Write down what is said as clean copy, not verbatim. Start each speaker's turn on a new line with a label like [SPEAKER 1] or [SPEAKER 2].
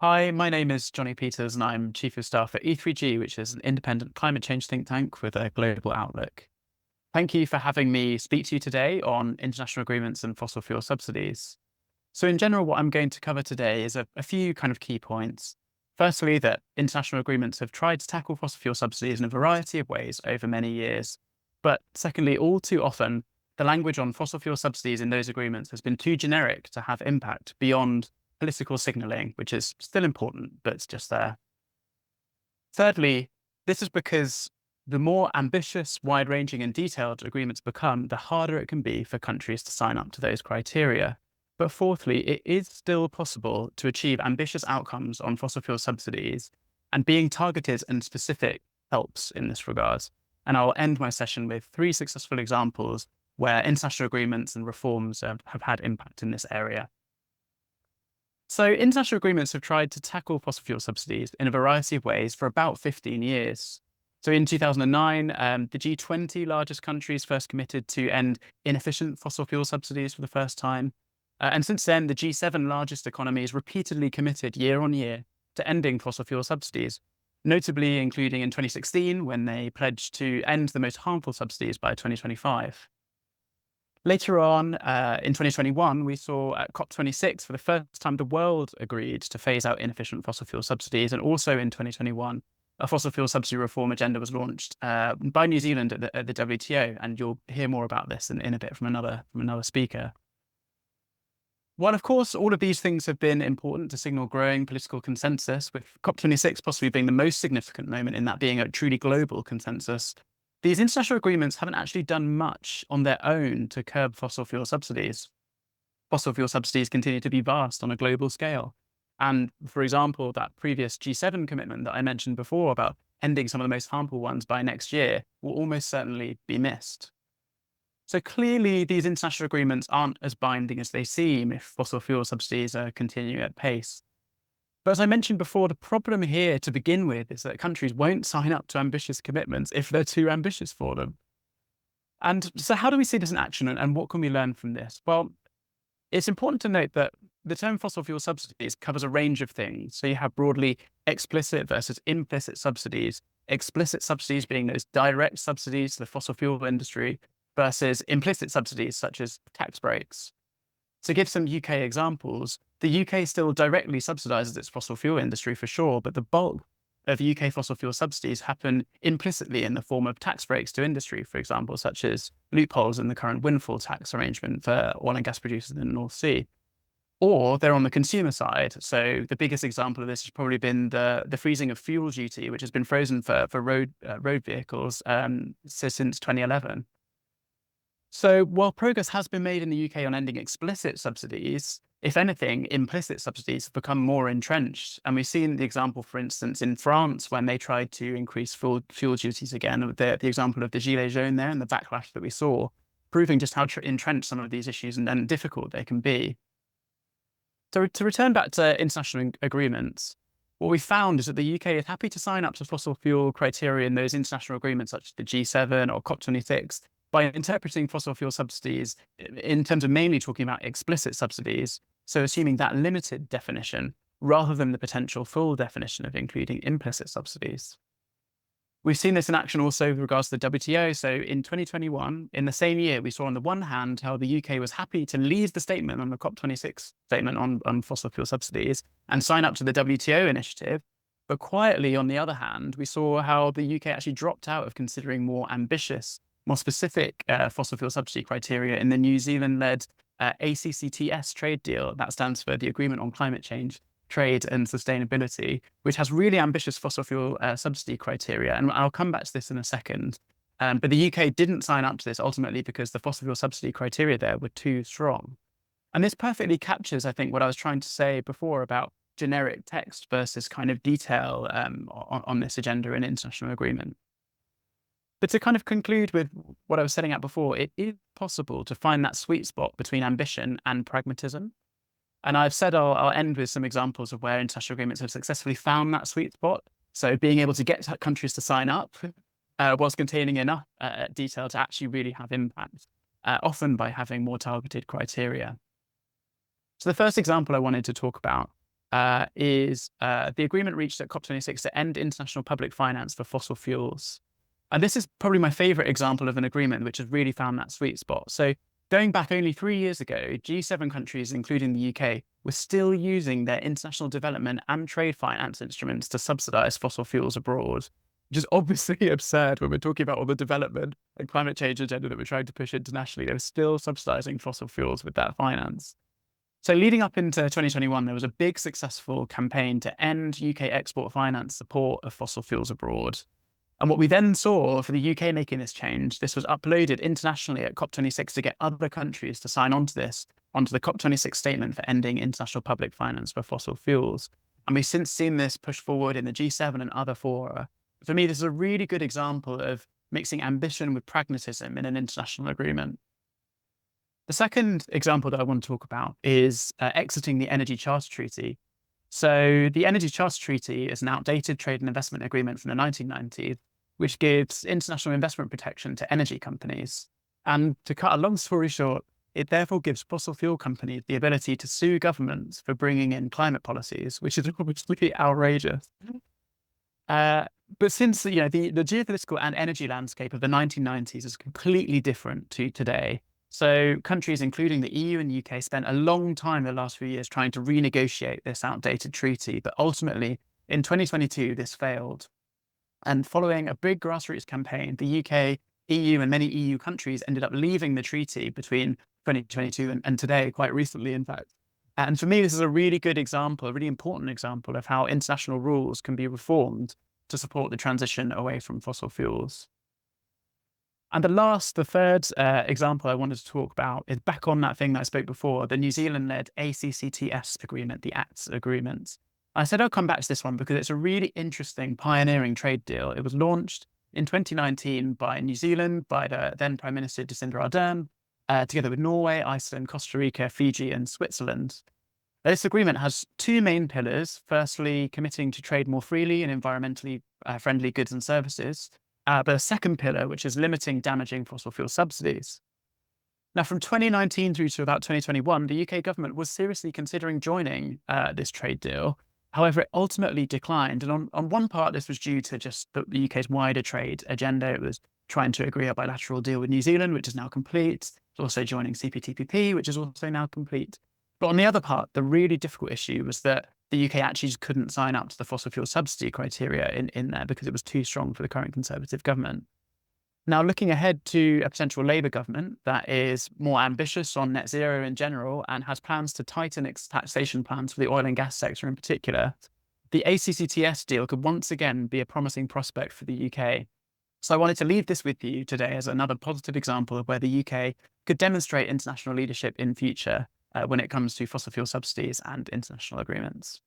[SPEAKER 1] Hi, my name is Jonny Peters, and I'm Chief of Staff at E3G, which is an independent climate change think tank with a global outlook. Thank you for having me speak to you today on international agreements and fossil fuel subsidies. So in general, what I'm going to cover today is a few kind of key points. Firstly, that international agreements have tried to tackle fossil fuel subsidies in a variety of ways over many years. But secondly, all too often, the language on fossil fuel subsidies in those agreements has been too generic to have impact beyond political signalling, which is still important, but it's just there. Thirdly, this is because the more ambitious, wide-ranging and detailed agreements become, the harder it can be for countries to sign up to those criteria. But fourthly, it is still possible to achieve ambitious outcomes on fossil fuel subsidies, and being targeted and specific helps in this regard. And I'll end my session with 3 successful examples where international agreements and reforms have had impact in this area. So international agreements have tried to tackle fossil fuel subsidies in a variety of ways for about 15 years. So in 2009, the G20 largest countries first committed to end inefficient fossil fuel subsidies for the first time. And since then, the G7 largest economies repeatedly committed year on year to ending fossil fuel subsidies, notably including in 2016 when they pledged to end the most harmful subsidies by 2025. Later on, in 2021, we saw at COP26, for the first time, the world agreed to phase out inefficient fossil fuel subsidies. And also in 2021, a fossil fuel subsidy reform agenda was launched by New Zealand at the WTO. And you'll hear more about this in a bit from another speaker. While, of course, all of these things have been important to signal growing political consensus, with COP26 possibly being the most significant moment in that being a truly global consensus, these international agreements haven't actually done much on their own to curb fossil fuel subsidies. Fossil fuel subsidies continue to be vast on a global scale. And for example, that previous G7 commitment that I mentioned before about ending some of the most harmful ones by next year will almost certainly be missed. So clearly, these international agreements aren't as binding as they seem if fossil fuel subsidies continue at pace. But as I mentioned before, the problem here to begin with is that countries won't sign up to ambitious commitments if they're too ambitious for them. And so how do we see this in action, and what can we learn from this? Well, it's important to note that the term fossil fuel subsidies covers a range of things. So you have broadly explicit versus implicit subsidies, explicit subsidies being those direct subsidies to the fossil fuel industry versus implicit subsidies such as tax breaks. To give some UK examples, the UK still directly subsidises its fossil fuel industry for sure, but the bulk of UK fossil fuel subsidies happen implicitly in the form of tax breaks to industry, for example, such as loopholes in the current windfall tax arrangement for oil and gas producers in the North Sea. Or they're on the consumer side. So the biggest example of this has probably been the freezing of fuel duty, which has been frozen for road vehicles since 2011. So while progress has been made in the UK on ending explicit subsidies, if anything, implicit subsidies have become more entrenched. And we've seen the example, for instance, in France, when they tried to increase fuel duties again, the example of the Gilets jaunes there and the backlash that we saw, proving just how entrenched some of these issues and difficult they can be. So to return back to international agreements, what we found is that the UK is happy to sign up to fossil fuel criteria in those international agreements, such as the G7 or COP26, by interpreting fossil fuel subsidies in terms of mainly talking about explicit subsidies, so assuming that limited definition, rather than the potential full definition of including implicit subsidies. We've seen this in action also with regards to the WTO. So in 2021, in the same year, we saw on the one hand how the UK was happy to leave the statement on the COP26 statement on fossil fuel subsidies and sign up to the WTO initiative. But quietly, on the other hand, we saw how the UK actually dropped out of considering more ambitious, more specific fossil fuel subsidy criteria in the New Zealand-led ACCTS trade deal. That stands for the Agreement on Climate Change, Trade and Sustainability, which has really ambitious fossil fuel subsidy criteria. And I'll come back to this in a second. But the UK didn't sign up to this ultimately because the fossil fuel subsidy criteria there were too strong. And this perfectly captures, I think, what I was trying to say before about generic text versus kind of detail on this agenda in international agreement. But to kind of conclude with what I was setting out before, it is possible to find that sweet spot between ambition and pragmatism. And I've said I'll end with some examples of where international agreements have successfully found that sweet spot. So being able to get countries to sign up whilst containing enough detail to actually really have impact, often by having more targeted criteria. So the first example I wanted to talk about is the agreement reached at COP26 to end international public finance for fossil fuels. And this is probably my favorite example of an agreement which has really found that sweet spot. So going back only 3 years ago, G7 countries, including the UK, were still using their international development and trade finance instruments to subsidize fossil fuels abroad, which is obviously absurd when we're talking about all the development and climate change agenda that we're trying to push internationally. They're still subsidizing fossil fuels with that finance. So leading up into 2021, there was a big successful campaign to end UK export finance support of fossil fuels abroad. And what we then saw for the UK making this change, this was uploaded internationally at COP26 to get other countries to sign on to this, onto the COP26 statement for ending international public finance for fossil fuels. And we've since seen this push forward in the G7 and other fora. For me, this is a really good example of mixing ambition with pragmatism in an international agreement. The second example that I want to talk about is exiting the Energy Charter Treaty. So the Energy Charter Treaty is an outdated trade and investment agreement from the 1990s, which gives international investment protection to energy companies. And to cut a long story short, it therefore gives fossil fuel companies the ability to sue governments for bringing in climate policies, which is obviously outrageous. But since the geopolitical and energy landscape of the 1990s is completely different to today, so countries, including the EU and UK, spent a long time in the last few years trying to renegotiate this outdated treaty. But ultimately, in 2022, this failed. And following a big grassroots campaign, the UK, EU, and many EU countries ended up leaving the treaty between 2022 and today, quite recently, in fact. And for me, this is a really good example, a really important example of how international rules can be reformed to support the transition away from fossil fuels. And the third example I wanted to talk about is back on that thing that I spoke before, the New Zealand-led ACCTS agreement, the ACTS agreement. I said I'll come back to this one because it's a really interesting, pioneering trade deal. It was launched in 2019 by New Zealand, by the then Prime Minister Jacinda Ardern, together with Norway, Iceland, Costa Rica, Fiji, and Switzerland. This agreement has two main pillars. Firstly, committing to trade more freely in environmentally friendly goods and services. But a second pillar, which is limiting damaging fossil fuel subsidies. Now, from 2019 through to about 2021, the UK government was seriously considering joining this trade deal. However, it ultimately declined. And on one part, this was due to just the UK's wider trade agenda. It was trying to agree a bilateral deal with New Zealand, which is now complete. It's also joining CPTPP, which is also now complete. But on the other part, the really difficult issue was that the UK actually just couldn't sign up to the fossil fuel subsidy criteria in there because it was too strong for the current Conservative government. Now, looking ahead to a potential Labour government that is more ambitious on net zero in general and has plans to tighten its taxation plans for the oil and gas sector in particular, the ACCTS deal could once again be a promising prospect for the UK. So I wanted to leave this with you today as another positive example of where the UK could demonstrate international leadership in future when it comes to fossil fuel subsidies and international agreements.